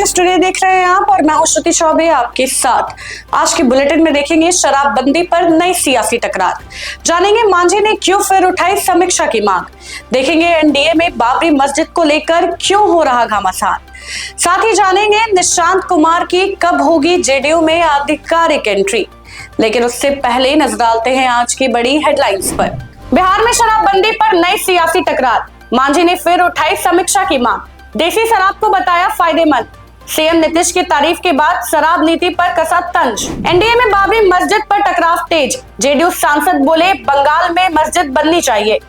Studio देख रहे हैं आप और मैं हूं श्रुति चौबे आपके साथ। आज के बुलेटिन में देखेंगे शराबबंदी पर नई सियासी टकरार, जानेंगे मांझी ने क्यों फिर उठाई समीक्षा की मांग, देखेंगे एनडीए में बाबरी मस्जिद को लेकर क्यों हो रहा घमासान, साथ ही जानेंगे निशांत कुमार की कब होगी जेडीयू में आधिकारिक एंट्री। लेकिन उससे पहले नजर डालते हैं आज की बड़ी हेडलाइंस पर। बिहार में शराबबंदी पर नई सियासी टकरार, मांझी ने फिर उठाई समीक्षा की मांग, देसी शराब को बताया फायदेमंद, सीएम नीतीश की तारीफ के बाद शराब नीति पर कसा तंज। एनडीए में बाबरी मस्जिद पर टकराव तेज, जेडीयू सांसद बोले बंगाल में मस्जिद बननी चाहिए।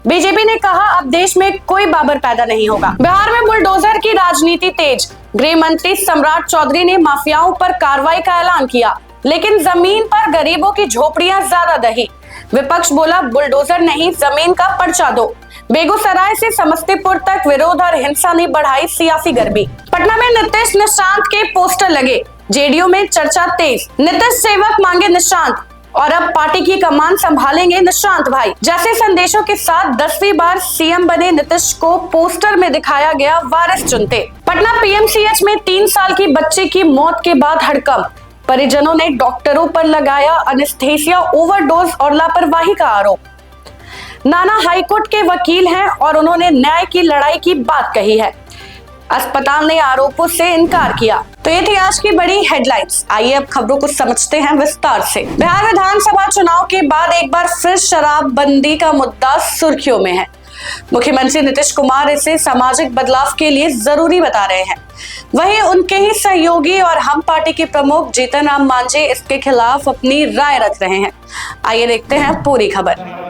बीजेपी ने कहा अब देश में कोई बाबर पैदा नहीं होगा। बिहार में बुलडोजर की राजनीति तेज, गृह मंत्री सम्राट चौधरी ने माफियाओं पर कार्रवाई का ऐलान किया, लेकिन जमीन पर गरीबों की झोपड़ियां ज्यादा दही। विपक्ष बोला बुलडोजर नहीं जमीन का पर्चा दो। बेगूसराय से समस्तीपुर तक विरोध और हिंसा ने बढ़ाई सियासी गर्मी। पटना में नीतीश निशांत के पोस्टर लगे, जेडीयू में चर्चा तेज, नीतीश सेवक मांगे निशांत और अब पार्टी की कमान संभालेंगे निशांत भाई जैसे संदेशों के साथ 10वीं बार सीएम बने नीतीश को पोस्टर में दिखाया गया वारिस चुनते। पटना पीएमसीएच में 3 साल की बच्चे की मौत के बाद हड़कंप, परिजनों ने डॉक्टरों पर लगाया एनेस्थीसिया ओवरडोज और लापरवाही का आरोप। नाना हाईकोर्ट के वकील हैं और उन्होंने न्याय की लड़ाई की बात कही है, अस्पताल ने आरोपों से इनकार किया। तो ये थी आज की बड़ी हेडलाइंस। आइए अब खबरों को समझते हैं विस्तार से। बिहार विधानसभा चुनाव के बाद एक बार फिर शराबबंदी का मुद्दा सुर्खियों में है। मुख्यमंत्री नीतीश कुमार इसे सामाजिक बदलाव के लिए जरूरी बता रहे हैं, वहीं उनके ही सहयोगी और हम पार्टी के प्रमुख जीतन राम मांझी इसके खिलाफ अपनी राय रख रहे हैं। आइए देखते हैं पूरी खबर।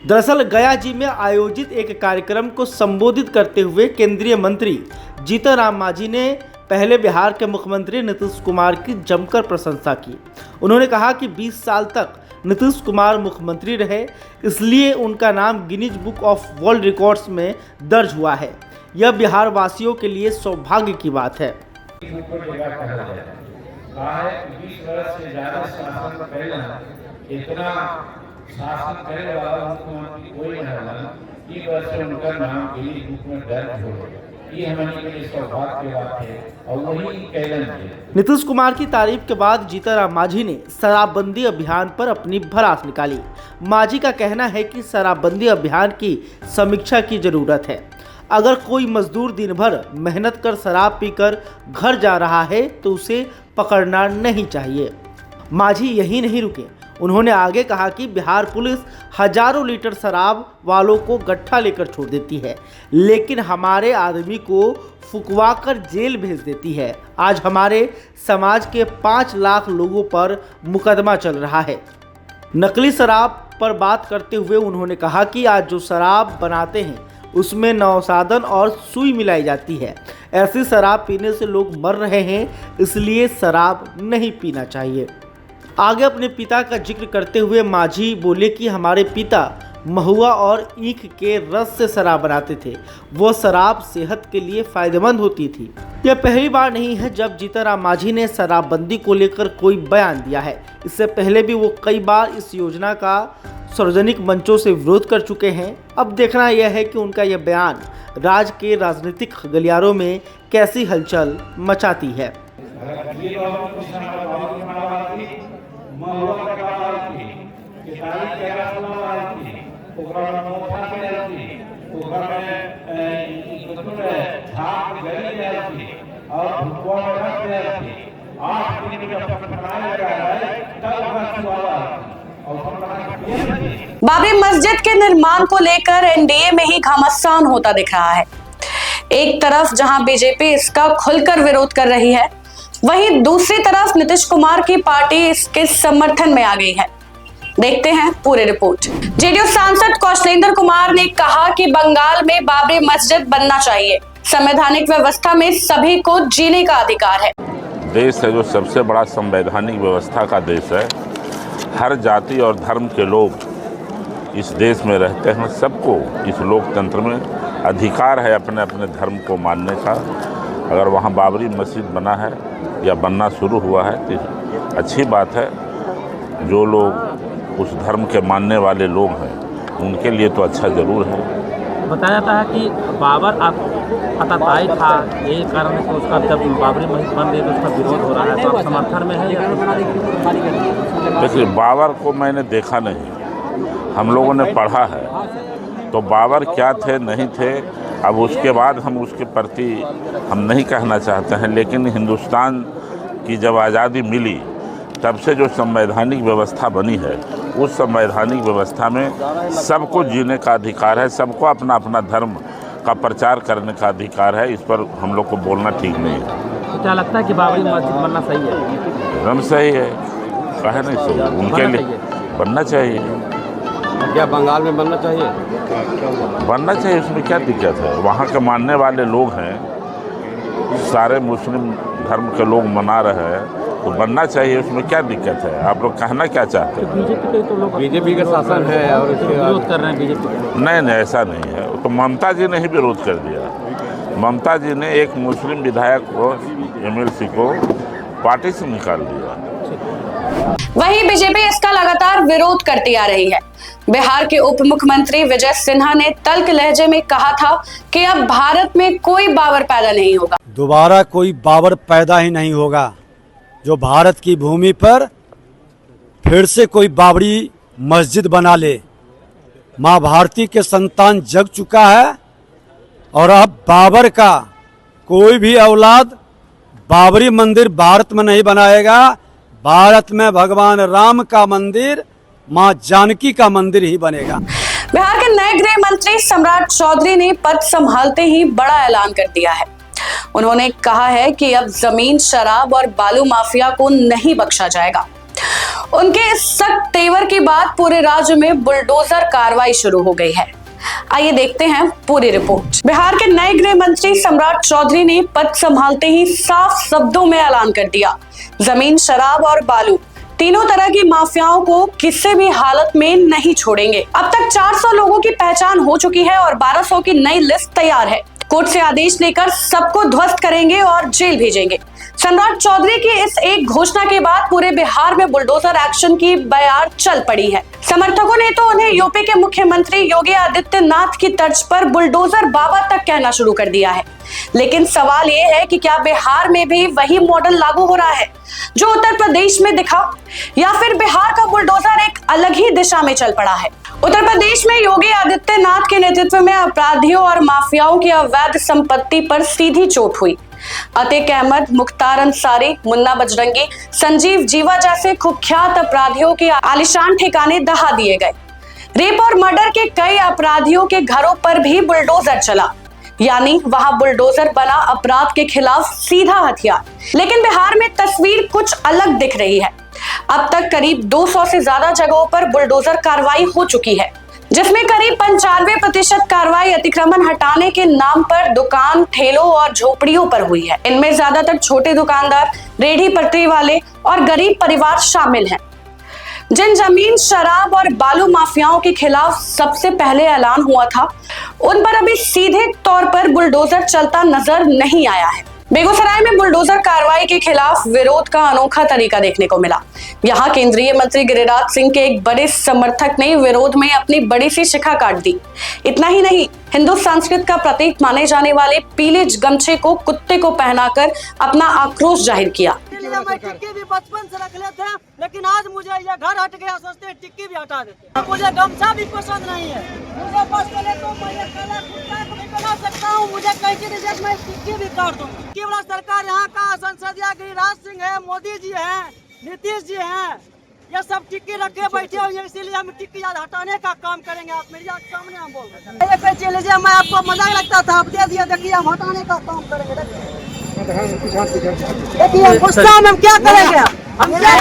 दरअसल गया जी में आयोजित एक कार्यक्रम को संबोधित करते हुए केंद्रीय मंत्री जीतन राम मांझी ने पहले बिहार के मुख्यमंत्री नीतीश कुमार की जमकर प्रशंसा की। उन्होंने कहा कि 20 साल तक नीतीश कुमार मुख्यमंत्री रहे, इसलिए उनका नाम Guinness book of world records में दर्ज हुआ है। यह बिहार वासियों के लिए सौभाग्य की बात है। 20 वर्ष से ज्यादा शासन पहले इतना शासन करने वाला मुख्यमंत्री कोई नहीं रहा, इस वर्ष से उनका नाम गिनीज बुक में दर्ज हो गया। ये हमारे लिए सौभाग्य की बात है और वही कहलन है। नीतीश कुमार की तारीफ के बाद जीतन राम मांझी ने शराबबंदी अभियान पर अपनी भड़ास निकाली। मांझी का कहना है कि शराबबंदी अभियान की समीक्षा की जरूरत है। अगर कोई मजदूर दिन भर मेहनत कर शराब पीकर घर जा रहा है तो उसे पकड़ना नहीं चाहिए। मांझी यही नहीं रुके, उन्होंने आगे कहा कि बिहार पुलिस हजारों लीटर शराब वालों को गट्ठा लेकर छोड़ देती है, लेकिन हमारे आदमी को फुकवा कर जेल भेज देती है। आज हमारे समाज के 5 लाख लोगों पर मुकदमा चल रहा है। नकली शराब पर बात करते हुए उन्होंने कहा कि आज जो शराब बनाते हैं उसमें नौसादन और सुई मिलाई जाती है। ऐसी शराब पीने से लोग मर रहे हैं, इसलिए शराब नहीं पीना चाहिए। आगे अपने पिता का जिक्र करते हुए मांझी बोले कि हमारे पिता महुआ और ईख के रस से शराब बनाते थे। वो शराब सेहत के लिए फायदेमंद होती थी। यह पहली बार नहीं है जब जीतन राम मांझी ने शराबबंदी को लेकर कोई बयान दिया है। इससे पहले भी वो कई बार इस योजना का सार्वजनिक मंचों से विरोध कर चुके हैं। अब देखना यह है कि उनका यह बयान राज्य के राजनीतिक गलियारों में कैसी हलचल मचाती है। बाबरी मस्जिद के निर्माण को लेकर एनडीए में ही घमासान होता दिख रहा है। एक तरफ जहां बीजेपी इसका खुलकर विरोध कर रही है, वहीं दूसरी तरफ नीतीश कुमार की पार्टी इसके समर्थन में आ गई है। देखते हैं पूरी रिपोर्ट। जेडीयू सांसद कौशलेंद्र कुमार ने कहा कि बंगाल में बाबरी मस्जिद बनना चाहिए। संवैधानिक व्यवस्था में सभी को जीने का अधिकार है। देश है जो सबसे बड़ा संवैधानिक व्यवस्था का देश है। हर जाति और धर्म के लोग इस देश में रहते हैं सबको इस लोकतंत्र में अधिकार है अपने अपने धर्म को मानने का। अगर वहाँ बाबरी मस्जिद बना है या बनना शुरू हुआ है तो अच्छी बात है। जो लोग उस धर्म के मानने वाले लोग हैं उनके लिए तो अच्छा ज़रूर है। बताया जाता है कि बाबर आतताई था, यही कारण है कि उसका जब बाबरी मस्जिद बन गई तो उसका विरोध हो रहा है, तो आप समर्थन में है या? देखिए, बाबर को मैंने देखा नहीं, हम लोगों ने पढ़ा है। तो बाबर क्या थे नहीं थे, अब उसके बाद हम उसके प्रति हम नहीं कहना चाहते हैं। लेकिन हिंदुस्तान की जब आज़ादी मिली तब से जो संवैधानिक व्यवस्था बनी है, उस संवैधानिक व्यवस्था में सबको जीने का अधिकार है, सबको अपना अपना धर्म का प्रचार करने का अधिकार है। इस पर हम लोग को बोलना ठीक नहीं है। तो क्या लगता है कि बाबरी मस्जिद बनना सही है? एकदम सही है, कहे नहीं सही, उनके लिए बनना चाहिए। क्या बंगाल में बनना चाहिए? बनना चाहिए, उसमें क्या दिक्कत है? वहाँ के मानने वाले लोग हैं, सारे मुस्लिम धर्म के लोग मना रहे हैं, तो बनना चाहिए, उसमें क्या दिक्कत है? आप लोग कहना क्या चाहते हैं? बीजेपी के तो लोग बीजेपी का शासन है और विरोध कर रहे हैं बीजेपी। नहीं, ऐसा नहीं है। तो ममता जी ने ही विरोध कर दिया। ममता जी ने एक मुस्लिम विधायक को, एमएलसी को पार्टी से निकाल दिया। वहीं बीजेपी इसका लगातार विरोध करती आ रही है। बिहार के उप मुख्यमंत्री विजय सिन्हा ने तल्ख लहजे में कहा था कि अब भारत में कोई बाबर पैदा नहीं होगा। दोबारा कोई बाबर पैदा ही नहीं होगा। जो भारत की भूमि पर फिर से कोई बाबरी मस्जिद बना ले। माँ भारती के संतान जग चुका है और अब बाबर का कोई भी औलाद बाबरी मंदिर भारत में नहीं बनाएगा। भारत में भगवान राम का मंदिर, माँ जानकी का मंदिर ही बनेगा। बिहार के नए गृह मंत्री सम्राट चौधरी ने पद संभालते ही बड़ा ऐलान कर दिया है। उन्होंने कहा है कि अब जमीन, शराब और बालू माफिया को नहीं बख्शा जाएगा। उनके इस सख्त तेवर की बाद पूरे राज्य में बुलडोजर कार्रवाई शुरू हो गई है। आइए देखते हैं पूरी रिपोर्ट। बिहार के नए गृह मंत्री सम्राट चौधरी ने पद संभालते ही साफ शब्दों में ऐलान कर दिया, जमीन, शराब और बालू तीनों तरह की माफियाओं को किसी भी हालत में नहीं छोड़ेंगे। अब तक 400 लोगों की पहचान हो चुकी है और 1200 की नई लिस्ट तैयार है। कोर्ट से आदेश लेकर सबको ध्वस्त करेंगे और जेल भेजेंगे। सम्राट चौधरी की इस एक घोषणा के बाद पूरे बिहार में बुलडोजर एक्शन की बयार चल पड़ी है। समर्थकों ने तो उन्हें यूपी के मुख्यमंत्री योगी आदित्यनाथ की तर्ज पर बुलडोजर बाबा तक कहना शुरू कर दिया है। लेकिन सवाल ये है कि क्या बिहार में भी वही मॉडल लागू हो रहा है जो उत्तर प्रदेश में दिखा, या फिर बिहार का बुलडोजर एक अलग ही दिशा में चल पड़ा है। उत्तर प्रदेश में योगी आदित्यनाथ के नेतृत्व में अपराधियों और माफियाओं की अवैध संपत्ति पर सीधी चोट हुई। अतीक अहमद, मुख्तार अंसारी, मुन्ना बजरंगी, संजीव जीवा जैसे कुख्यात अपराधियों के आलीशान ठिकाने दहा दिए गए। रेप और मर्डर के कई अपराधियों के घरों पर भी बुलडोजर चला, यानी वहां बुलडोजर बना अपराध के खिलाफ सीधा हथियार। लेकिन बिहार में तस्वीर कुछ अलग दिख रही है। अब तक करीब 200 से ज्यादा जगहों पर बुलडोजर कार्रवाई हो चुकी है, जिसमें करीब 95% कार्रवाई अतिक्रमण हटाने के नाम पर दुकान, ठेलों और झोपड़ियों पर हुई है। इनमें ज्यादातर छोटे दुकानदार, रेहड़ी पटरी वाले और गरीब परिवार शामिल हैं। जिन जमीन, शराब और बालू माफियाओं के खिलाफ सबसे पहले ऐलान हुआ था, उन पर अभी सीधे तौर पर बुलडोजर चलता नजर नहीं आया है। बेगूसराय में बुलडोजर कार्रवाई के खिलाफ विरोध का अनोखा तरीका देखने को मिला। यहाँ केंद्रीय मंत्री गिरिराज सिंह के एक बड़े समर्थक ने विरोध में अपनी बड़ी सी शिखा काट दी। इतना ही नहीं, हिंदू संस्कृति का प्रतीक माने जाने वाले पीले गमछे को कुत्ते को पहनाकर अपना आक्रोश जाहिर किया। मैं टिक्की भी बचपन से रख लेते हैं, लेकिन आज मुझे ये घर हट गया, सोचते हैं टिक्की भी हटा देते हैं। मुझे गमछा भी पसंद नहीं है, मुझे बस चले तो मैं ये काला कुत्ता को भी बना सकता हूँ, मुझे कैसे रिजेक्ट, मैं टिक्की भी काट दूंगा। केवल सरकार यहाँ का संसदीय गिरिराज सिंह है, मोदी जी हैं, नीतीश जी हैं, ये सब टिक्की रखे बैठे हुए, इसीलिए हम टिक्की आज हटाने का काम करेंगे। आप मेरे सामने हम बोल रहे हैं, लीजिए, मैं आपको मजाक लगता था, आप दे दिया, देखिए हम हटाने का काम करेंगे। देखिए गुस्सा में हम क्या करेंगे, हम क्या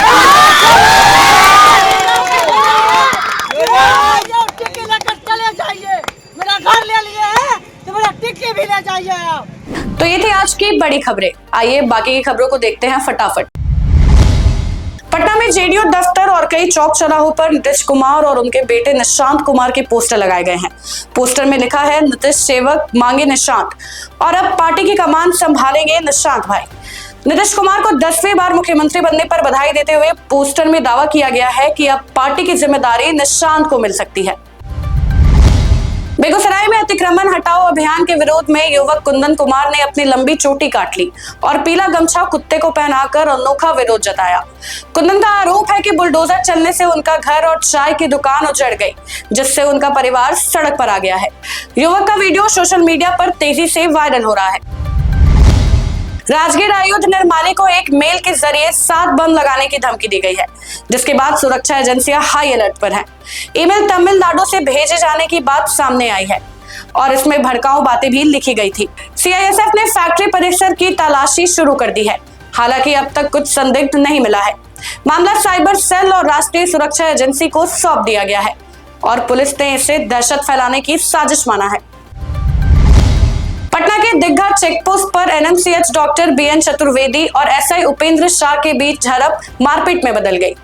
टिक्की लेकर चले जाइए, मेरा घर ले लिए हैं तो मेरा टिक्की भी ले जाइए आप। तो ये थी आज की बड़ी खबरें। आइए बाकी की खबरों को देखते हैं फटाफट। पटना में में जेडीयू दफ्तर और कई चौक चौराहों पर नीतीश कुमार और उनके बेटे निशांत कुमार के पोस्टर लगाए गए हैं। पोस्टर में लिखा है, नीतीश सेवक मांगे निशांत, और अब पार्टी की कमान संभालेंगे निशांत भाई। नीतीश कुमार को 10वीं बार मुख्यमंत्री बनने पर बधाई देते हुए पोस्टर में दावा किया गया है कि अब पार्टी की जिम्मेदारी निशांत को मिल सकती है। बेगूसराय में अतिक्रमण हटाओ अभियान के विरोध में युवक कुंदन कुमार ने अपनी लंबी चोटी काट ली और पीला गमछा कुत्ते को पहनाकर अनोखा विरोध जताया। कुंदन का आरोप है कि बुलडोजर चलने से उनका घर और चाय की दुकान उजड़ गई, जिससे उनका परिवार सड़क पर आ गया है। युवक का वीडियो सोशल मीडिया पर तेजी से वायरल हो रहा है। राजगीर आयुध निर्माली को एक मेल के जरिए 7 बम लगाने की धमकी दी गई है, जिसके बाद सुरक्षा एजेंसियां हाई अलर्ट पर हैं। ईमेल तमिलनाडु से भेजे जाने की बात सामने आई है और इसमें भड़काऊ बातें भी लिखी गई थी। सीआईएसएफ ने फैक्ट्री परिसर की तलाशी शुरू कर दी है, हालांकि अब तक कुछ संदिग्ध नहीं मिला है। मामला साइबर सेल और राष्ट्रीय सुरक्षा एजेंसी को सौंप दिया गया है और पुलिस ने इसे दहशत फैलाने की साजिश माना है। पटना के दिग्घा चेकपोस्ट पर एनएमसीएच डॉक्टर बीएन चतुर्वेदी और एसआई उपेंद्र शाह के बीच झड़प मारपीट में बदल गई।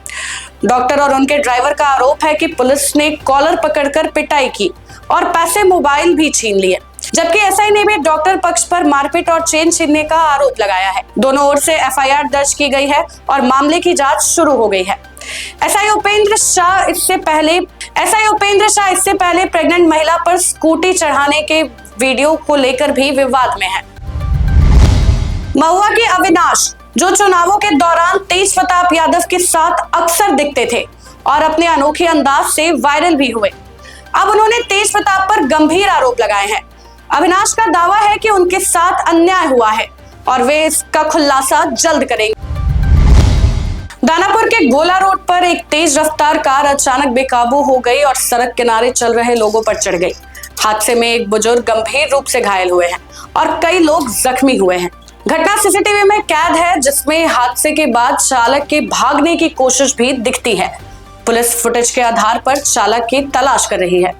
डॉक्टर और उनके ड्राइवर का आरोप है कि पुलिस ने कॉलर पकड़कर पिटाई की और पैसे मोबाइल भी छीन लिए, जबकि एसआई ने भी डॉक्टर पक्ष पर मारपीट और चेन छीनने का आरोप लगाया है। दोनों ओर से एफआईआर दर्ज की गई है और मामले की जांच शुरू हो गई है। एसआई उपेंद्र शाह इससे पहले प्रेग्नेंट महिला पर स्कूटी चढ़ाने के वीडियो को लेकर भी विवाद में है। महुआ के अविनाश, जो चुनावों के दौरान तेज प्रताप यादव के साथ अक्सर दिखते थे और अपने अनोखे अंदाज से वायरल भी हुए, अब उन्होंने तेज प्रताप पर गंभीर आरोप लगाए हैं। अविनाश का दावा है कि उनके साथ अन्याय हुआ है और वे इसका खुलासा जल्द करेंगे। दानापुर के गोला रोड पर एक तेज रफ्तार कार अचानक बेकाबू हो गई और सड़क किनारे चल रहे लोगों पर चढ़ गई। हादसे में एक बुजुर्ग गंभीर रूप से घायल हुए हैं और कई लोग जख्मी हुए हैं। घटना सीसीटीवी में कैद है, जिसमें हादसे के बाद चालक के भागने की कोशिश भी दिखती है। पुलिस फुटेज के आधार पर चालक की तलाश कर रही है।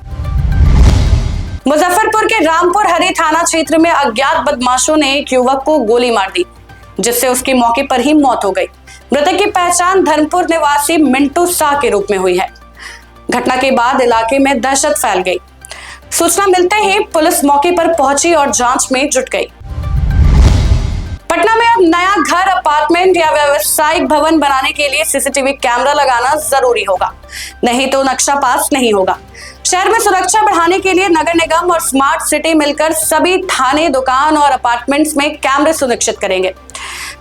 मुजफ्फरपुर के रामपुर हरी थाना क्षेत्र में अज्ञात बदमाशों ने एक युवक को गोली मार दी, जिससे उसकी मौके पर ही मौत हो गई। मृतक की पहचान धर्मपुर निवासी मिंटू शाह के रूप में हुई है। घटना के बाद इलाके में दहशत फैल गई। सूचना मिलते ही पुलिस मौके पर पहुंची और जांच में जुट गई। पटना में अब नया घर, अपार्टमेंट या व्यावसायिक भवन बनाने के लिए सीसीटीवी कैमरा लगाना जरूरी होगा, नहीं तो नक्शा पास नहीं होगा। शहर में सुरक्षा बढ़ाने के लिए नगर निगम और स्मार्ट सिटी मिलकर सभी थाने, दुकान और अपार्टमेंट्स में कैमरे सुनिश्चित करेंगे।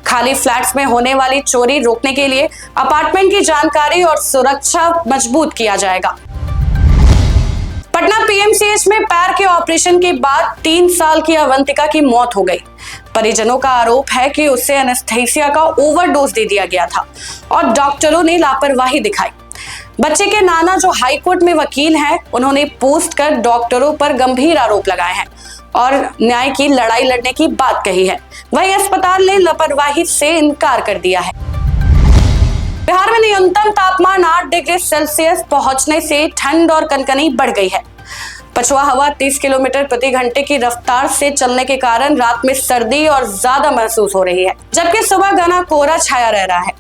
खाली फ्लैट्स में होने वाली चोरी रोकने के लिए अपार्टमेंट की जानकारी और सुरक्षा मजबूत किया जाएगा। पटना पीएमसीएच में पैर के ऑपरेशन के बाद 3 साल की अवंतिका की मौत हो गई। परिजनों का आरोप है कि उसे एनेस्थीसिया का ओवरडोज दे दिया गया था और डॉक्टरों ने लापरवाही दिखाई। बच्चे के नाना, जो हाईकोर्ट में वकील हैं, उन्होंने पोस्ट कर डॉक्टरों पर गंभीर आरोप लगाए हैं और न्याय की लड़ाई लड़ने की बात कही है। वहीं अस्पताल ने लापरवाही से इनकार कर दिया है। बिहार में न्यूनतम तापमान 8 डिग्री सेल्सियस पहुंचने से ठंड और कनकनी बढ़ गई है। पछुआ हवा 30 किलोमीटर प्रति घंटे की रफ्तार से चलने के कारण रात में सर्दी और ज्यादा महसूस हो रही है, जबकि सुबह घना कोहरा छाया रह रहा है।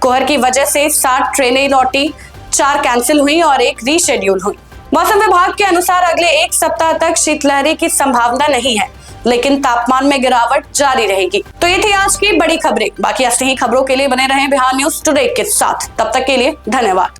कोहर की वजह से 60 ट्रेनें लौटी, 4 कैंसिल हुई और 1 रीशेड्यूल हुई। मौसम विभाग के अनुसार अगले 1 सप्ताह तक शीतलहर की संभावना नहीं है, लेकिन तापमान में गिरावट जारी रहेगी। तो ये थी आज की बड़ी खबरें। बाकी ऐसी ही खबरों के लिए बने रहें बिहार न्यूज टुडे के साथ। तब तक के लिए धन्यवाद।